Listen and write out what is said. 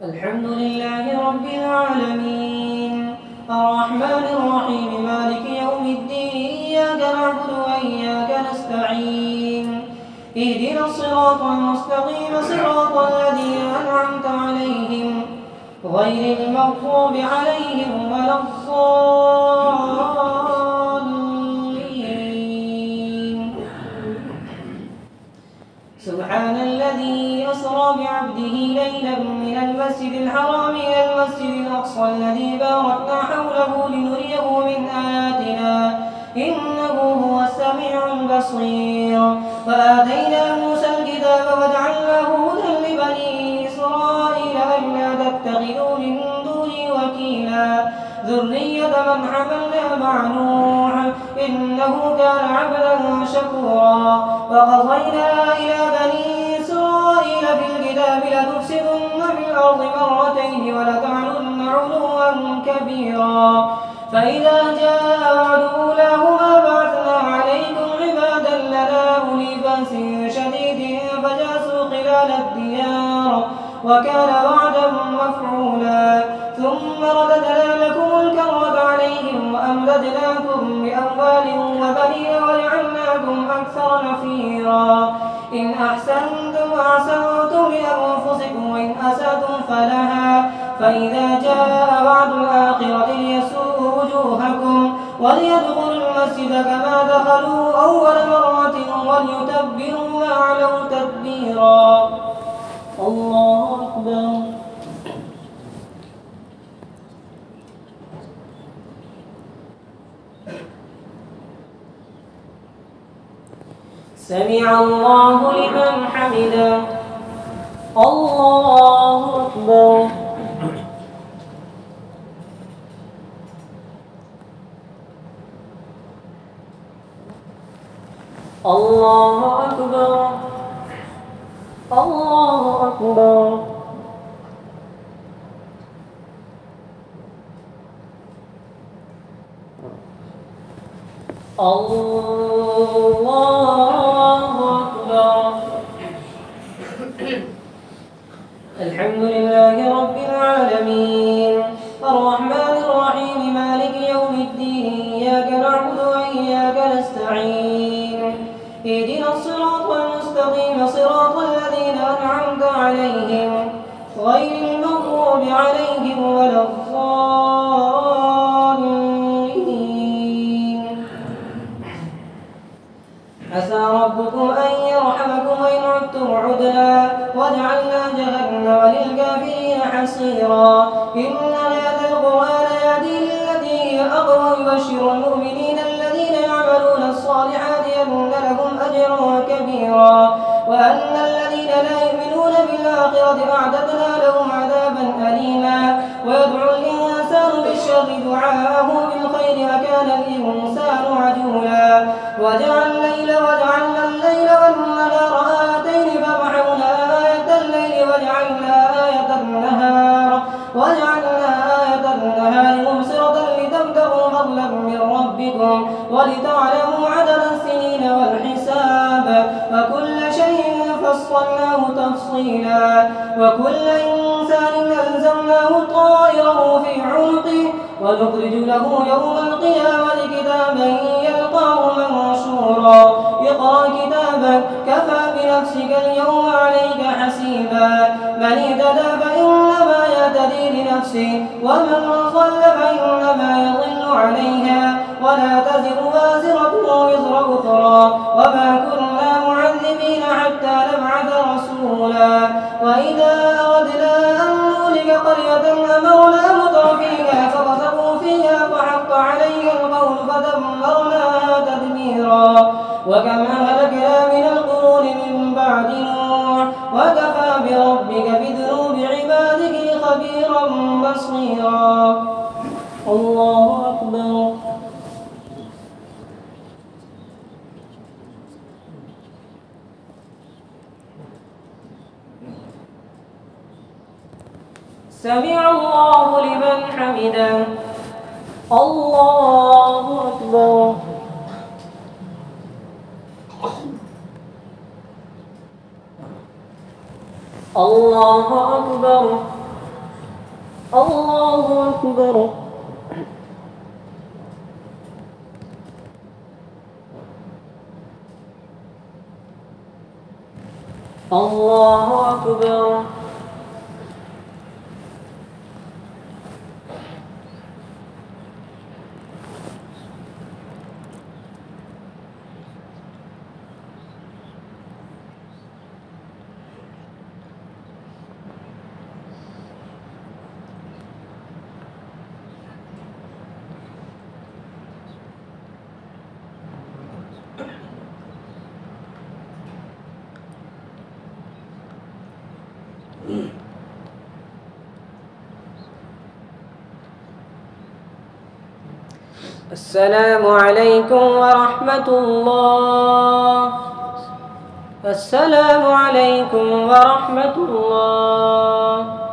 الحمد لله رب العالمين الرحمن الرحيم مالك يوم الدين إياك نعبد وإياك نستعين اهدنا الصراط المستقيم صراط الذين أنعمت عليهم غير المغضوب عليهم ولا الضالين. سبحان الذي أسرى بعبده ليلا من المسجد الحرام إلى المسجد الأقصى الذي باركنا حوله لنريه من آياتنا إنه هو السميع البصير. وآتينا موسى الكتاب وجعلناه هدى لبني إسرائيل ألا تتخذوا من دوني وكيلا ذرية من حملنا مع نوح إنه كان عبدا شكورا. وقضينا إلى بني إسرائيل في الكتاب لتفسدن في الأرض مرتين ولتعلن علوا كبيرا فإذا جاء وعد أولاهما بعثنا عليكم عبادا لنا أولي بأس شديد فجاسوا خلال الديار وكان وعدا مفعولا. ثم رددنا لكم الكرة عليهم وأمددناكم بأموال وبنين وجعلناكم أكثر نفيرا. إن أحسنتم أحسنتم لأنفسكم وإن أسأتم فلها فإذا جاء وعد الآخرة ليسوءوا وجوهكم وليدخلوا المسجد كما دخلوا أول مرة وليتبروا ما علوا تدبيرا. الله أكبر. سمع الله لمن حمده. الله أكبر. الله أكبر. الله أكبر. الله أكبر. الحمد لله رب العالمين الرحمن الرحيم مالك يوم الدين إياك نعبد وإياك نستعين اهدنا الصراط المستقيم صراط الذين أنعمت عليهم غير المغضوب عليهم ولا الضالين. عسى ربكم أن يرحمكم وإن عدتم عدنا وجعلنا جهنم للكافرين حصيرا. إن هذا القرآن يهدي للتي هي أقوم يبشر المؤمنين الذين يعملون الصالحات أن لهم أجرا كبيرا وأن الذين لا يؤمنون بالآخرة أعتدنا لهم عذابا أليما. ويدعو الإنسان بالشر دعاءه بالخير وكان الإنسان عجولا. وجعلنا الليل والنهار آيتين فمحونا آية الليل وجعلنا آية النهار مبصرة لتبتغوا فضلا من ربكم ولتعلموا عدد السنين والحساب وكل شيء فصلناه تفصيلا. وكل إنسان ألزمناه طائره في عنقه ونخرج له يوم القيامة كتابا يلقاه منشورا. اقرأ كتابك كفى بنفسك اليوم عليك حسيبا. من اهتدى فإنما يهتدي لنفسه ومن ضل فإنما يضل عليها ولا تزر وازرة وزر أخرى وما كنا معذبين حتى نبعث رسولا. وإذا أردنا أن نهلك قرية أمرنا مترفيها ففسقوا فيها فحق عليها القول فدمرناها تدميرا. وكم أهلكنا من القرون من بعد نوح وكفى بربك بذنوب عباده خبيرا بصيرا. الله أكبر. سمع الله لمن حمده. الله أكبر. الله أكبر. الله أكبر. الله أكبر. السلام عليكم ورحمة الله. السلام عليكم ورحمة الله.